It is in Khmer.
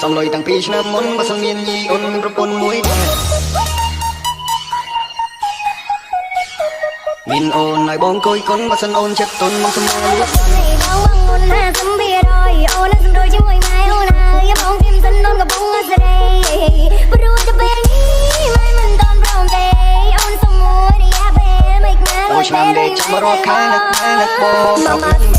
សំលុយតាំងពីឆ្នាំមុនបើសិនមានញីអូនមានប្រពន្ធមួយដែរមានអូនឲ្យបងគួយគុណបើសិនអូនចិត្តទុនមកសម្រួលបងមុនណាសំភារយអូនសម្រួលជាមួយម៉ែអូនហើយបងគឹមសិនអូនកំពុងស្រីព្រោះតែពេលនេះម៉ែមិនតន់ព្រមទេអូនសុំមួយរយៈពេលមិនណាអូនឆ្នាំដេកចាំរកខាងនឹកបង